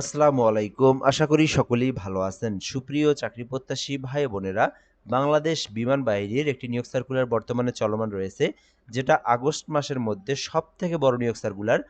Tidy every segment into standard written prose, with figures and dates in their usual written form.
আসসালামু আলাইকুম। আশা করি সকলেই ভালো আছেন। সুপ্রিয় চাকরি প্রত্যাশী ভাই বোনেরা, বাংলাদেশ বিমান বাহিনীর একটি নিয়োগ সার্কুলার বর্তমানে চলমান রয়েছে, যেটা আগস্ট মাসের মধ্যে সবথেকে বড় নিয়োগ সার্কুলার।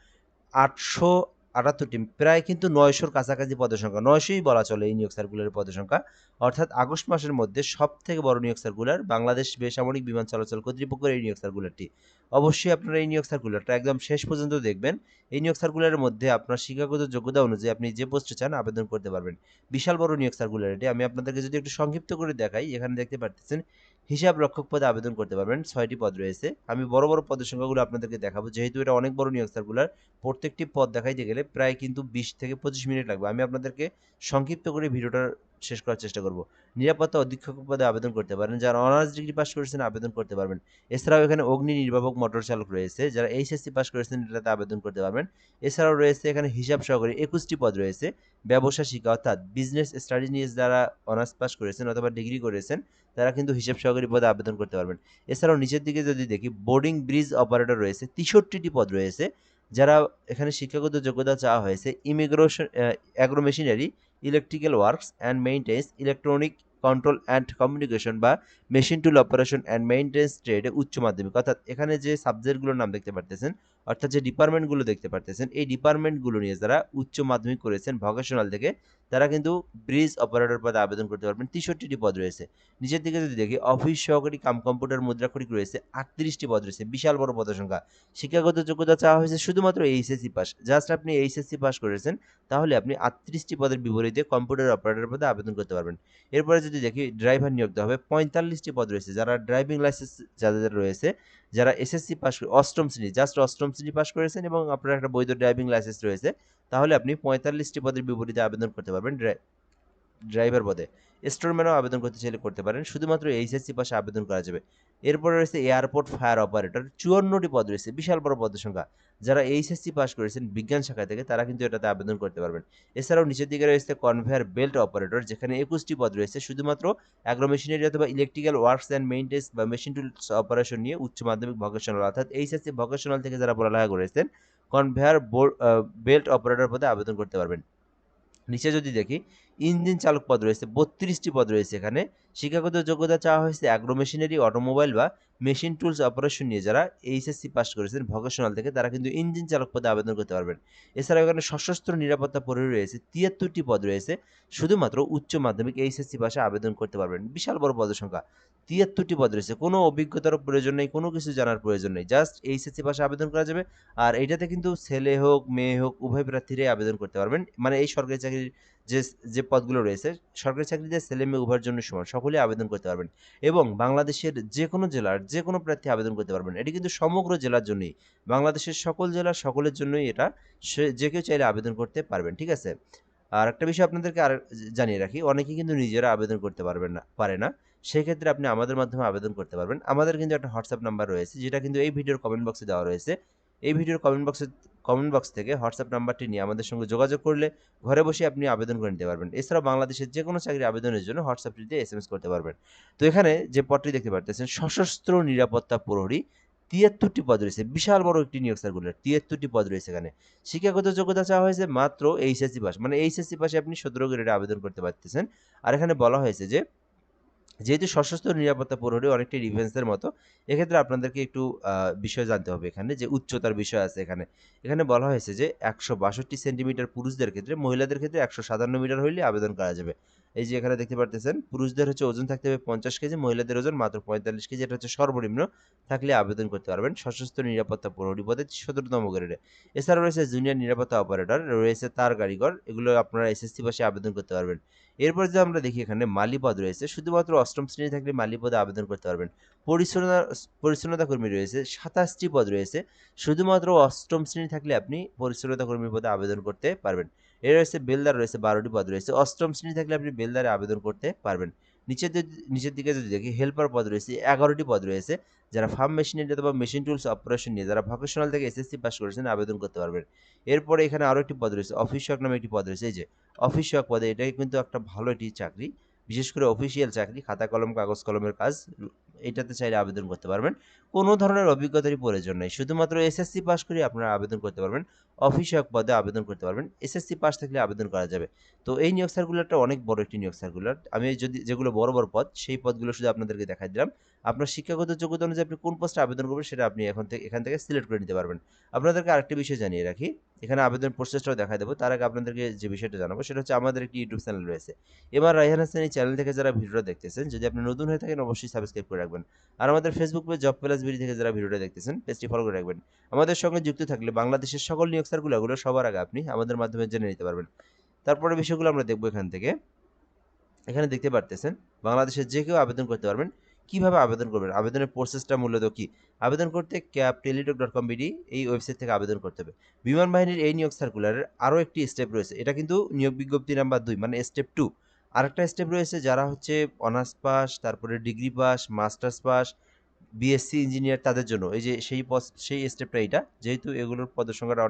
৮৭৮টি প্রায় কিন্তু ৯০০-র কাছাকাছি পদের সংখ্যা। ৯০০ই বলা চলে এই নিয়োগ সার্কুলারের পদের সংখ্যা। অর্থাৎ আগস্ট মাসের মধ্যে সবথেকে বড় নিয়োগ সার্কুলার বাংলাদেশ বেসামরিক বিমান চলাচল কর্তৃপক্ষের এই নিয়োগ সার্কুলারটি। অবশ্যই আপনারা এই নিয়োগ সার্কুলারটা একদম শেষ পর্যন্ত দেখবেন। এই নিয়োগ সার্কুলারের মধ্যে আপনার শিক্ষাগত যোগ্যতা অনুযায়ী আপনি যে পোস্টে চান আবেদন করতে পারবেন। বিশাল বড় নিয়োগ সার্কুলার এটি। আমি আপনাদেরকে যদি একটু সংক্ষিপ্ত করে দেখাই, এখানে দেখতে পারতেছেন হিসাব রক্ষক পদে আবেদন করতে পারবেন। ৬টি পদ রয়েছে। আমি বড়, বড় পদের সংখ্যাগুলো আপনাদেরকে দেখাবো। যেহেতু এটা অনেক বড় নিয়োগ সার্কুলার, প্রত্যেকটি পদ দেখাইতে গেলে প্রায় কিন্তু ২০ থেকে ২৫ মিনিট লাগবে। আমি আপনাদেরকে সংক্ষিপ্ত করে ভিডিওটা শেষ করার চেষ্টা করব। নিরাপত্তা অধীক্ষক পদে আবেদন করতে পারেন। যারা অনার্স ডিগ্রি পাস করেছেন আবেদন করতে পারবেন। এছাড়াও এখানে অগ্নি নির্বাপক মোটর চালক রয়েছে। যারা এইচএসসি পাস করেছেন এটাতে আবেদন করতে পারবেন। এছাড়াও রয়েছে এখানে হিসাব সহকারী ২১টি পদ রয়েছে। ব্যবসা শিক্ষা অর্থাৎ বিজনেস স্টাডি নিয়ে যারা অনার্স পাস করেছেন অথবা ডিগ্রি করেছেন তারা কিন্তু হিসাব সহকারী পদে আবেদন করতে পারবেন। এছাড়াও নিচের দিকে যদি দেখি বোর্ডিং ব্রিজ অপারেটর রয়েছে ৬৩টি পদ রয়েছে। যারা এখানে শিক্ষাগত যোগ্যতা চাওয়া হয়েছে immigration agro machinery, electrical works and maintenance, electronic control and communication বা machine tool operation and maintenance ট্রেডে উচ্চ মাধ্যমিক। অর্থাৎ এখানে যে সাবজেক্টগুলোর নাম দেখতে পারতেছেন, অর্থাৎ যে ডিপার্টমেন্টগুলো দেখতে পারতেছেন, এই ডিপার্টমেন্টগুলো নিয়ে যারা উচ্চ মাধ্যমিক করেছেন ভোকেশনাল থেকে তারা কিন্তু ব্রিজ অপারেটর পদে আবেদন করতে পারবেন। ৬৩টি পদ রয়েছে। নিচের দিকে যদি দেখি অফিস সহকারী কাম কম্পিউটার মুদ্রাক্ষরিক রয়েছে ৩৮টি পদ রয়েছে। বিশাল বড় পদের সংখ্যা। শিক্ষাগত যোগ্যতা চাওয়া হয়েছে শুধুমাত্র এইচএসসি পাস। জাস্ট আপনি এইচএসসি পাস করেছেন তাহলে আপনি ৩৮টি পদের বিপরীতে কম্পিউটার অপারেটর পদে আবেদন করতে পারবেন। এরপরে যদি দেখি ড্রাইভার নিয়োগ দেওয়া হবে ৪৫টি পদ রয়েছে। যারা ড্রাইভিং লাইসেন্স যাদের রয়েছে, যারা এসএসসি পাস অষ্টম শ্রেণী জাস্ট অষ্টম শ্রেণী পাস করেছেন এবং আপনার একটা বৈধ ড্রাইভিং লাইসেন্স রয়েছে, তাহলে আপনি ৪৫টি পদের বিপরীতে আবেদন করতে পারবেন ড্রাইভার পদে। স্টোরম্যানও আবেদন করতে চাইলে করতে পারেন। শুধুমাত্র এইচএসসি পাশে আবেদন করা যাবে। এরপরে রয়েছে এয়ারপোর্ট ফায়ার অপারেটর ৫৪টি পদ রয়েছে। বিশাল বড় পদের সংখ্যা। যারা এইচএসসি পাস করেছেন বিজ্ঞান শাখা থেকে তারা কিন্তু এটাতে আবেদন করতে পারবেন। এছাড়াও নিচের দিকে রয়েছে কনভেয়ার বেল্ট অপারেটর যেখানে ২১টি পদ রয়েছে। শুধুমাত্র অ্যাগ্রো মেশিনারি অথবা ইলেকট্রিক্যাল ওয়ার্কস অ্যান্ড মেইনটেন্স বা মেশিন টুলস অপারেশন নিয়ে উচ্চ মাধ্যমিক ভোকেশনাল অর্থাৎ এইচএসসি ভোকেশনাল থেকে যারা পড়ালেখা করেছেন কনভেয়ার বেল্ট অপারেটর পদে আবেদন করতে পারবেন। নিচে যদি দেখি ইঞ্জিন চালক পদ রয়েছে ৩২টি পদ রয়েছে এখানে। শিক্ষাগত যোগ্যতা চাওয়া হয়েছে অ্যাগ্রো মেশিনারি, অটোমোবাইল বা মেশিন টুলস অপারেশন নিয়ে যারা এইচএসসি পাস করেছেন ভোকেশনাল থেকে তারা কিন্তু ইঞ্জিন চালক পদে আবেদন করতে পারবেন। এছাড়াও এখানে সশস্ত্র নিরাপত্তা প্রহরী রয়েছে ৭৩টি পদ রয়েছে। শুধুমাত্র উচ্চ মাধ্যমিক এইচএসসি পাশে আবেদন করতে পারবেন। বিশাল বড় পদের সংখ্যা। ৭৩টি পদ রয়েছে। কোনো অভিজ্ঞতার প্রয়োজন নেই, কোনো কিছু জানার প্রয়োজন নেই। জাস্ট এইচএসসি পাশে আবেদন করা যাবে। আর এইটাতে কিন্তু ছেলে হোক, মেয়ে হোক উভয় প্রার্থীরাই আবেদন করতে পারবেন। মানে এই সরকারি চাকরির যে যে পদগুলো রয়েছে, সরকারি চাকরিতে ছেলে-মেয়ে উভয়ের জন্য সমান। সকলেই আবেদন করতে পারবেন। এবং বাংলাদেশের যেকোনো জেলার যেকোনো প্রার্থী আবেদন করতে পারবেন। এটি কিন্তু সমগ্র জেলার জন্যই। বাংলাদেশের সকল জেলার সকলের জন্যই এটা। যে কেউ চাইলে আবেদন করতে পারবেন। ঠিক আছে? আরেকটা বিষয় আপনাদেরকে জানিয়ে রাখি, অনেকেই কিন্তু নিজেরা আবেদন করতে পারে না। সেক্ষেত্রে আপনি আমাদের মাধ্যমে আবেদন করতে পারবেন। আমাদের কিন্তু একটা হোয়াটসঅ্যাপ নাম্বার রয়েছে যেটা কিন্তু এই ভিডিওর কমেন্ট বক্সে দেওয়া রয়েছে। এই ভিডিওর কমেন্ট বক্স থেকে হোয়াটসঅ্যাপ নাম্বারটি নিয়ে আমাদের সঙ্গে যোগাযোগ করলে ঘরে বসে আপনি আবেদন করে নিতে পারবেন। এছাড়াও বাংলাদেশের যেকোনো চাকরির আবেদনের জন্য হোয়াটসঅ্যাপটিতে এসএমএস করতে পারবেন। তো এখানে যে পদটি দেখতে পারতেছেন সশস্ত্র নিরাপত্তা প্রহরী ৭৩টি পদ রয়েছে। বিশাল বড় একটি নিয়োগ সার্কুলার। ৭৩টি পদ রয়েছে এখানে। শিক্ষাগত যোগ্যতা চাওয়া হয়েছে মাত্র এইচএসসি পাস। মানে এইচএসসি পাশে আপনি ১৭ গ্রেডে আবেদন করতে পারতেছেন। আর এখানে বলা হয়েছে যে যেহেতু সশস্ত্র নিরাপত্তা প্রহরী অনেকটাই ডিফেন্সের মতো, এক্ষেত্রে আপনাদেরকে একটু বিষয় জানতে হবে এখানে যে উচ্চতার বিষয় আছে এখানে। এখানে বলা হয়েছে যে ১৬২ সেন্টিমিটার পুরুষদের ক্ষেত্রে, মহিলাদের ক্ষেত্রে ১৫৭ মিটার হইলে আবেদন করা যাবে। এই যে এখানে দেখতে পারতেছেন পুরুষদের হচ্ছে ওজন থাকতে হবে ৫০ কেজি, মহিলাদের ওজন মাত্র ৪৫ কেজি। এটা হচ্ছে সর্বনিম্ন থাকলে আবেদন করতে পারবেন সশস্ত্র নিরাপত্তা প্রহরী পদে ১৭তম গ্রেডে। এছাড়াও রয়েছে জুনিয়র নিরাপত্তা অপারেটর, রয়েছে তার কারিগর। এগুলো আপনারা এসএসসি পাশে আবেদন করতে পারবেন। এরপর যদি আমরা দেখি এখানে মালি পদ রয়েছে। শুধুমাত্র অষ্টম শ্রেণী থাকলে মালি পদে আবেদন করতে পারবেন। পরিচ্ছন্নতা পরিচ্ছন্নতা কর্মী রয়েছে ২৭টি পদ রয়েছে। শুধুমাত্র অষ্টম শ্রেণী থাকলে আপনি পরিচ্ছন্নতা কর্মী পদে আবেদন করতে পারবেন। এর রয়েছে বেলদার রয়েছে ১২টি পদ রয়েছে। অষ্টম শ্রেণী থাকলে আপনি বেলদারে আবেদন করতে পারবেন। নিচের দিকে যদি দেখি হেল্পার পদ রয়েছে ১১টি পদ রয়েছে। যারা ফার্ম মেশিনারি অথবা মেশিন টুলস অপারেশন নিয়ে যারা ভোকেশনাল থেকে এসএসসি পাস করেছেন আবেদন করতে পারবেন। এরপরে এখানে আরো একটি পদ রয়েছে অফিস সহায়ক নামে একটি পদ রয়েছে। এই যে অফিস সহায়ক পদে এটাই কিন্তু একটা ভালো একটি চাকরি। বিশেষ করে অফিসিয়াল চাকরি, খাতা কলম কাগজ কলমের কাজ এটাতে চাইলে আবেদন করতে পারবেন। কোনো ধরনের অভিজ্ঞতারই প্রয়োজন নাই। শুধুমাত্র এসএসসি পাস করে আপনারা আবেদন করতে পারবেন। অফিসিয়াল পদে আবেদন করতে পারবেন। এসএসসি পাস থাকলে আবেদন করা যাবে। তো এই নিয়োগ সার্কুলারটা অনেক বড় একটি নিয়োগ সার্কুলার। আমি যদি যেগুলো বড়, বড় পদ সেই পদগুলো শুধু আপনাদেরকে দেখায় দিলাম। আপনার শিক্ষাগত যোগ্যতা অনুযায়ী আপনি কোন পোস্টে আবেদন করবেন সেটা আপনি এখান থেকে সিলেক্ট করে নিতে পারবেন। আপনাদেরকে আরেকটি বিষয় জানিয়ে রাখি। এখানে আবেদন প্রসেসটাও দেখায় দেব। তার আগে আপনাদেরকে যে বিষয়টা জানাবো সেটা হচ্ছে আমাদের একটি ইউটিউব চ্যানেল রয়েছে। এবার রায়হান হাসান এই চ্যানেল থেকে যারা ভিডিওটা দেখতেছেন, যদি আপনি নতুন হয়ে থাকেন অবশ্যই সাবস্ক্রাইব করে রাখবেন। আর আমাদের Facebook page job plus BD থেকে যারা ভিডিওটা দেখতেছেন পেজটি ফলো করে রাখবেন। আমাদের সঙ্গে যুক্ত থাকলে বাংলাদেশের সকল নিয়োগ সার্কুলারগুলো সবার আগে আপনি আমাদের মাধ্যমে জেনে নিতে পারবেন। তারপরে বিষয়গুলো আমরা দেখব এখান থেকে। এখানে দেখতে পারতেছেন বাংলাদেশের যে কেউ আবেদন করতে পারবেন। কিভাবে আবেদন করবেন? আবেদনের প্রসেসটা মূলত কি? আবেদন করতে capteletalk.com.bd এই ওয়েবসাইট থেকে আবেদন করতে হবে। বিমান বাহিনীর এই নিয়োগ সার্কুলারের আরও একটি স্টেপ রয়েছে। এটা কিন্তু নিয়োগ বিজ্ঞপ্তি নাম্বার ২ মানে স্টেপ 2। আরেকটা স্টেপ রয়েছে যারা হচ্ছে অনার্স পাস, তারপরে degree pass, masters pass, BSc engineer তাদের জন্য এই যে সেই স্টেপটা এইটা। যেহেতু এগুলোর পদের সংখ্যাটা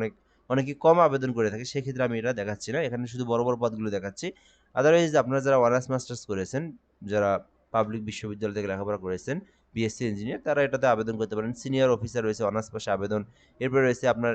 অনেকেই কম আবেদন করে থাকে সেক্ষেত্রে আমি এটা দেখাচ্ছি না। এখানে শুধু বড়, বড় পদগুলো দেখাচ্ছি। আদারওয়াইজ আপনারা যারা অনার্স মাস্টার্স করেছেন, যারা পাবলিক বিশ্ববিদ্যালয় থেকে লেখাপড়া করেছেন, বিএসসি ইঞ্জিনিয়ার তারা এটাতে আবেদন করতে পারেন। সিনিয়র অফিসার রয়েছে অনার্স পাশে আবেদন। এরপরে রয়েছে আপনার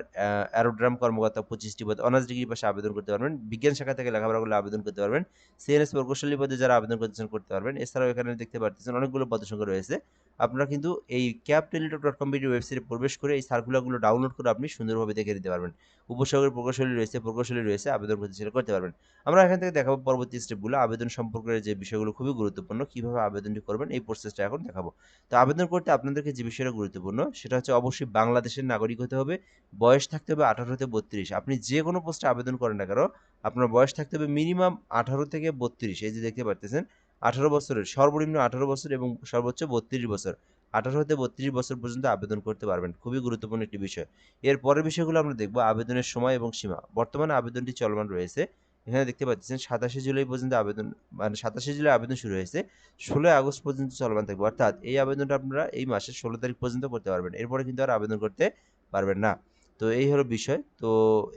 অ্যারোড্রোম কর্মকর্তা ২৫টি পদে অনার্স ডিগ্রি পাশে আবেদন করতে পারবেন। বিজ্ঞান শাখা থেকে লেখাপড়া করলে আবেদন করতে পারবেন। সিএনএস প্রকৌশলী পদে যারা আবেদন করতেছেন করতে পারবেন। এছাড়াও এখানে দেখতে পারতেছেন অনেকগুলো পদের সংখ্যা রয়েছে। আপনারা কিন্তু এই capteletalk.com.bd ওয়েবসাইটে প্রবেশ করে এই সার্কুলারগুলো ডাউনলোড করে আপনি সুন্দরভাবে দেখে নিতে পারবেন। উপসাগরের প্রকৌশলী রয়েছে আবেদন করতে চাইলে করতে পারবেন। আমরা এখান থেকে দেখাবো পরবর্তী স্টেপগুলো। আবেদন সম্পর্কের যে বিষয়গুলো খুবই গুরুত্বপূর্ণ। কিভাবে আবেদনটি করবেন এই প্রসেসটা এখন দেখাবো। তো আবেদন করতে আপনাদেরকে যে বিষয়টা গুরুত্বপূর্ণ সেটা হচ্ছে অবশ্যই বাংলাদেশের নাগরিক হতে হবে। বয়স থাকতে হবে ১৮ থেকে ৩২। আপনি যে কোনো পোস্টে আবেদন করেন না কেন, আপনার বয়স থাকতে হবে মিনিমাম ১৮ থেকে ৩২। এই যে দেখতে পারতেছেন ১৮ বছরের সর্বনিম্ন ১৮ বছর এবং সর্বোচ্চ ৩২ বছর। ১৮ হতে ৩২ বছর পর্যন্ত আবেদন করতে পারবেন। খুবই গুরুত্বপূর্ণ একটি বিষয়। এর পরের বিষয়গুলো আমরা দেখব আবেদনের সময় এবং সীমা। বর্তমানে আবেদনটি চলমান রয়েছে। এখানে দেখতে পাচ্ছেন ২৭শে জুলাই পর্যন্ত আবেদন মানে ২৭শে জুলাই আবেদন শুরু হয়েছে। ১৬ই আগস্ট পর্যন্ত চলমান থাকবে। অর্থাৎ এই আবেদনটা আপনারা এই মাসের ১৬ তারিখ পর্যন্ত করতে পারবেন। এরপরে কিন্তু আর আবেদন করতে পারবেন না। তো এই হলো বিষয়। তো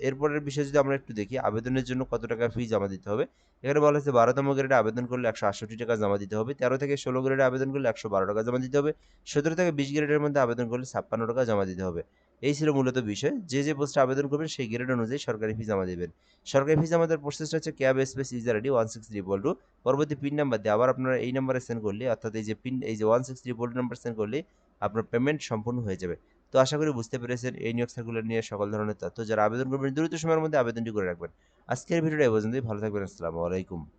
এরপরের বিষয় যদি আমরা একটু দেখি আবেদনের জন্য কত টাকা ফি জমা দিতে হবে। এখানে বলা হয়েছে ১২তম গ্রেডে আবেদন করলে ৳১৬৮ জমা দিতে হবে। ১৩ থেকে ১৬ গ্রেডে আবেদন করলে ৳১১২ জমা দিতে হবে। ১৭ থেকে ২০ গ্রেডের মধ্যে আবেদন করলে ৳৫৬ জমা দিতে হবে। এই ছিল মূলত বিষয়। যে পোস্টে আবেদন করবেন সেই গ্রেড অনুযায়ী সরকারি ফি জমা দিবেন। সরকারি ফি জমা দেওয়ার প্রসেসটা হচ্ছে ক্যাব স্পেস ইউজার আইডি 16322 পরবর্তী পিন নাম্বার দিয়ে আবার আপনারা এই নাম্বারে সেন্ড করলে অর্থাৎ এই যে 16322 নাম্বার সেন্ড করলে আপনার পেমেন্ট সম্পূর্ণ হয়ে যাবে। তো আশা করি বুঝতে পেরেছেন এই নিয়োগ সার্কুলার নিয়ে সকল ধরনের তথ্য। যারা আবেদন করবেন দ্রুত সময়ের মধ্যে আবেদনটি করে রাখবেন। আজকের ভিডিওটা এ পর্যন্তই। ভালো থাকবেন। আসসালামু আলাইকুম।